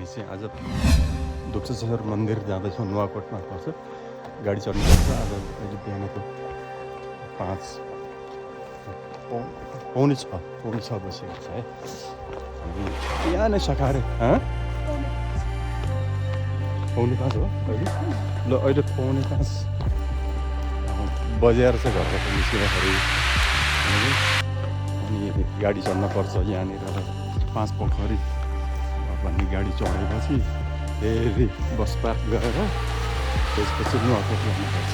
हामी चाहिँ आज दुप्सेश्वर मन्दिर जाँदैछौँ। नुवाकोटमा पर्छ। गाडी चढ्नुपर्छ। आज अहिले बिहानको 5 पौने 6 बजेको छ है। हामी यहाँ नै सकाएर पौने 5 हो अहिले। ल अहिले पौने 5 बजेर चाहिँ घरबाट निस्किँदाखेरि अनि गाडी चढ्नुपर्छ। यहाँनिर 5 पोखरी भन्ने गाडी चढेपछि फेरि बस पार्क गरेर त्यसपछि नुवाकोट जानुपर्छ।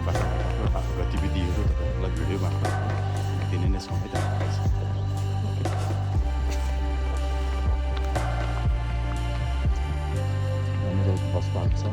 बाटोको गतिविधिहरू तपाईँहरूलाई भिडियो मार्फत दिने नै समय जानुपर्छ। हाम्रो बस पार्क छ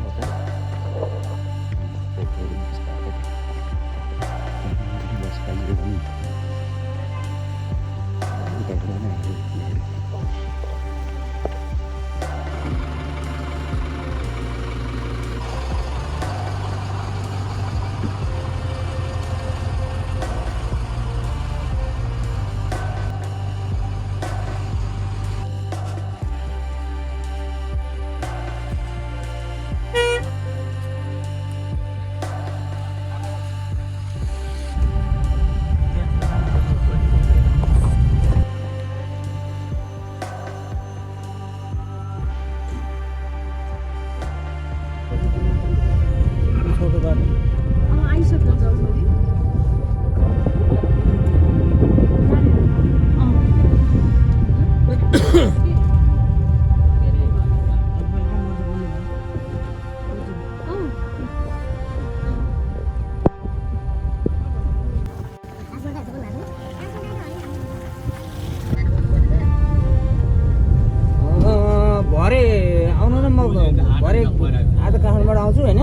भरे आज काठमाडौँबाट आउँछु होइन।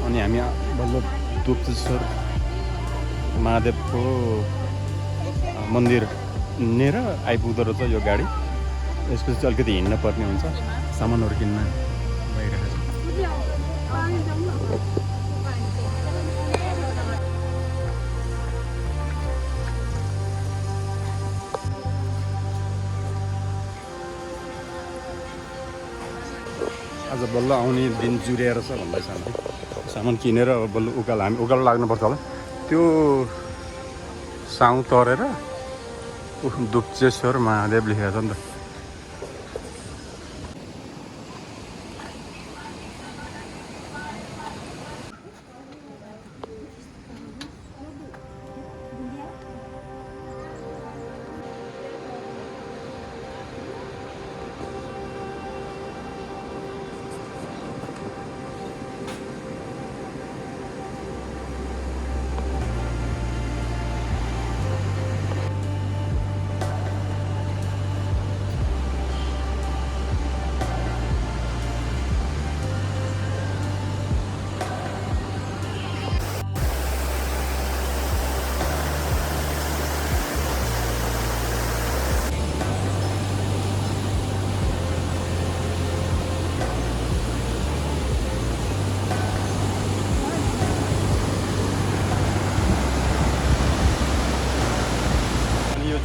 अनि हामी बल्ल दुप्सेश्वर महादेवको मन्दिर लिएर आइपुग्दो रहेछ यो गाडी। यसपछि चाहिँ अलिकति हिँड्न पर्ने हुन्छ। सामानहरू किन्न गइरहेको छ। आज बल्ल आउने दिन जुरेर छ भन्दैछ हामी। सामान किनेर बल्ल उकालो हामी उकालो लाग्नुपर्छ होला। त्यो साउ तरेर दुप्सेश्वर महादेव लेखेको छ नि त।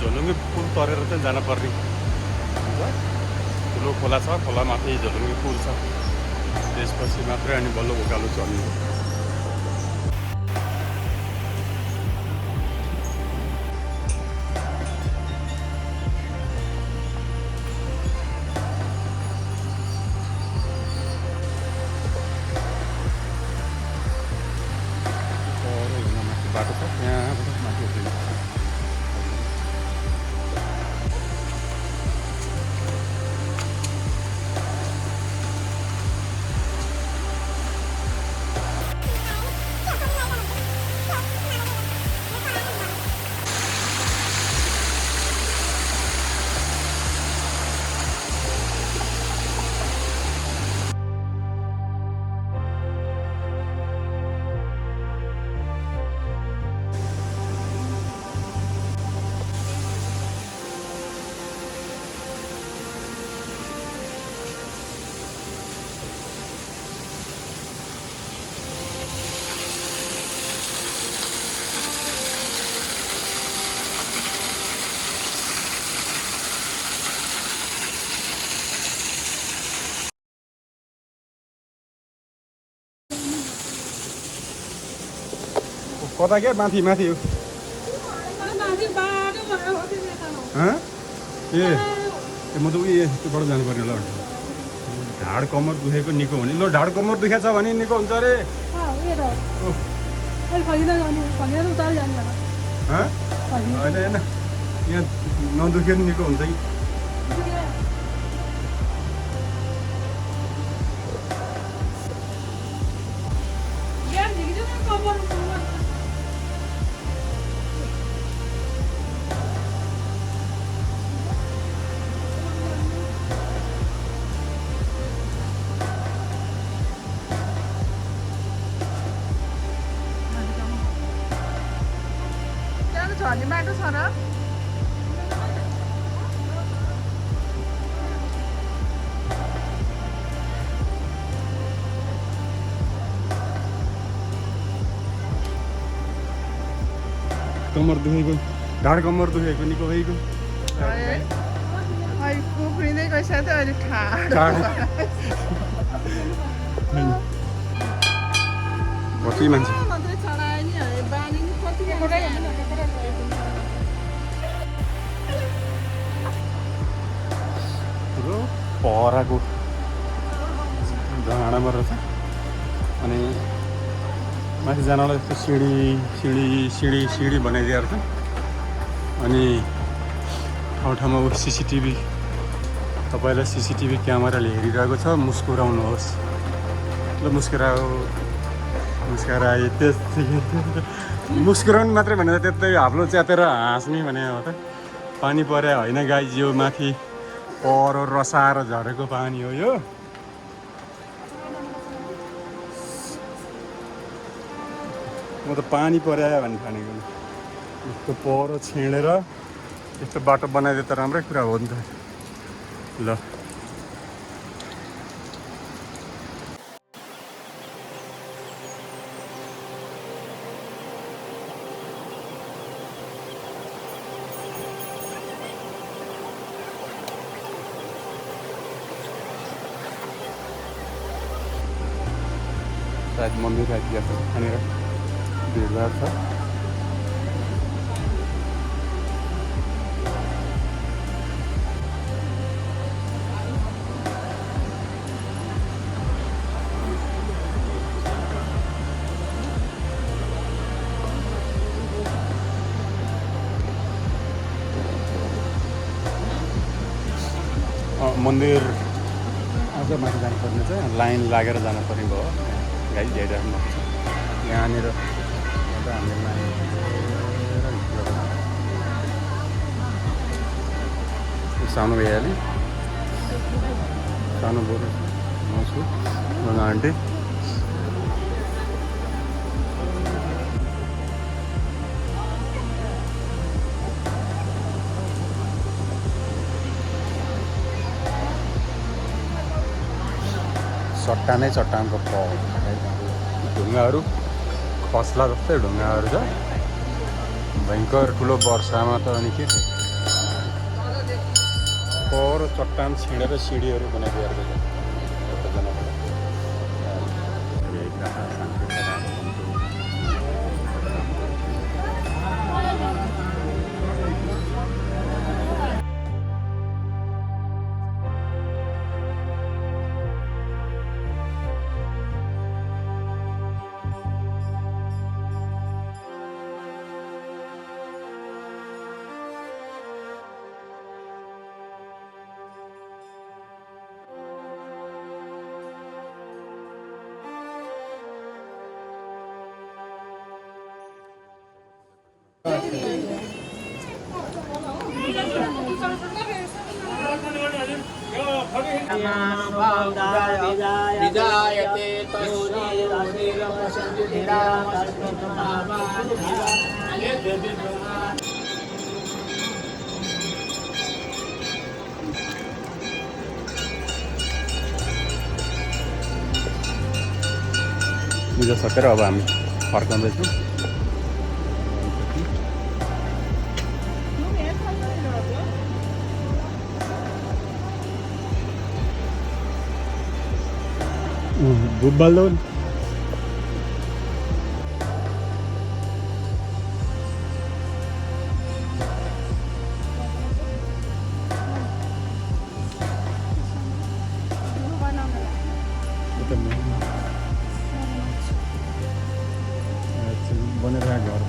झोलुङ्गे पुल तरेर चाहिँ जानुपर्ने ठुलो खोला छ, खोला माथि झोलुङ्गे पुल छ, त्यसपछि मात्रै अनि बल्ल उकालो चढ्ने। बाटो छ त्यहाँबाट माथि उठ्ने। कता क्या माथि माथि हो ए म त उयो त्योबाट जानुपर्ने ल ढाड कम्मर दुखेको निको हुने ल ढाड कम्मर दुखेको छ भने निको हुन्छ अरे होइन होइन यहाँ नदुख्यो नि निको हुन्छ कि झर्ने बाटो छ र कम्मर दुखेको ढाड कम्मर दुखेको निको भएको उफ्रिँदै गइसक्यो त अहिले कति मान्छे मात्रै चढायो नि बानी कति ठुलो पहराको डाँडामा रहेछ अनि माथि जानलाई यस्तो सिँढी बनाइदिएको छ अनि ठाउँ ठाउँमा सिसिटिभी तपाईँलाई सिसिटिभी क्यामेराले हेरिरहेको छ मुस्कुराउनुहोस् ल मुस्कुराए त्यसदेखि मुस्कुराउनु मात्रै भनेर त्यतै हाप्लो च्यातेर हाँस्ने भने हो त पानी परे होइन गाई जिउ माथि पहरो रसाएर झरेको पानी हो यो म त पानी पर्यायो भन्ने ठानेको यस्तो पहरो छेडेर यस्तो बाटो बनाइदिए त राम्रै कुरा हो नि त ल सायद मन्दिर आइपुगेको छ यहाँनिर भिडभाड छ मन्दिर अझ माथि जानुपर्ने चाहिँ लाइन लागेर जानुपर्ने भयो गाई ल्याइराख्नु भएको छ यहाँनिर हामी लाइन सानो भइहाल्यो सानो बोरो म छु आन्टी चट्टानै चट्टानको ढुङ्गाहरू खस्ला जस्तै ढुङ्गाहरू छ भयङ्कर ठुलो वर्षामा त अनि के पर चट्टान छिँडेर सिँढीहरू बनाइदिएर विजायते पूजा सकेर अब हामी फर्काउँदैछौँ। बुब्बालोन बनेर घर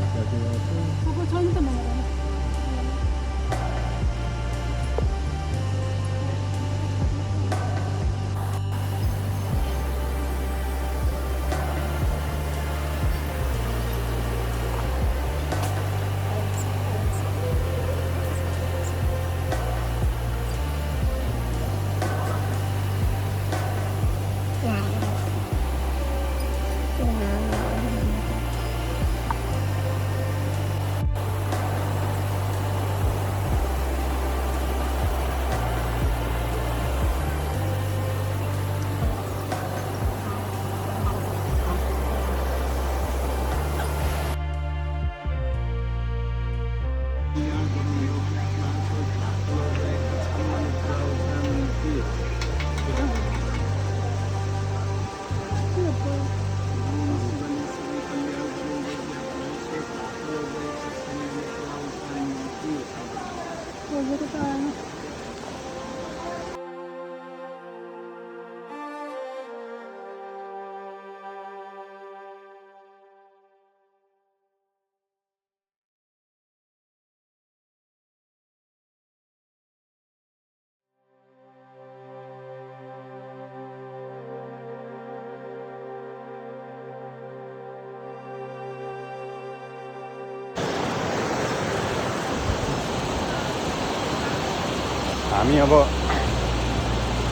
हामी अब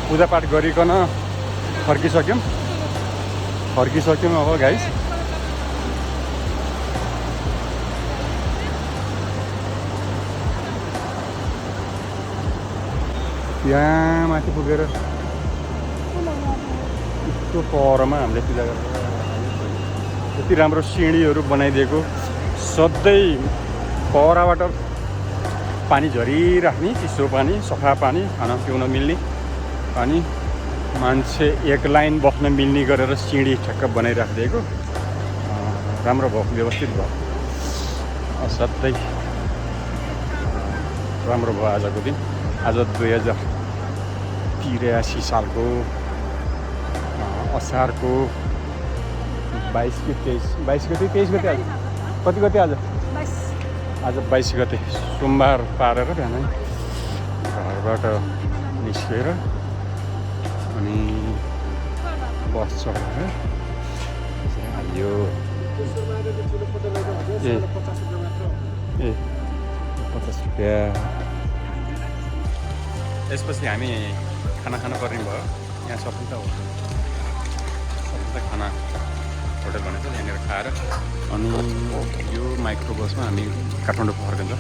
पूजापाठ गरिकन फर्किसक्यौँ अब गाइस। यहाँ माथि पुगेर यस्तो परमा हामीले पूजा गरेर यति राम्रो सिँढीहरू बनाइदिएको, सधैँ पहराबाट पानी झरिराख्ने, चिसो पानी, सफा पानी, खाना पिउन मिल्ने पानी, मान्छे एक लाइन बस्न मिल्ने गरेर सिँढी ठ्याक्क बनाइराखिदिएको। राम्रो भयो, व्यवस्थित भयो, असाध्यै राम्रो भयो आजको दिन। आज 2083 सालको असारको 22 कि 23 गते 23 गते आज कति गते आज 22 गते सोमबार पारेर बिहान घरबाट निस्केर अनि बस चढेर यो 50 रुपियाँ। त्यसपछि हामी खाना पर्ने भयो। यहाँ सफलता खाना होटल भनेको यहाँनिर खाएर अनि यो माइक्रो बसमा हामी काठमाडौँ फर्किन्छ।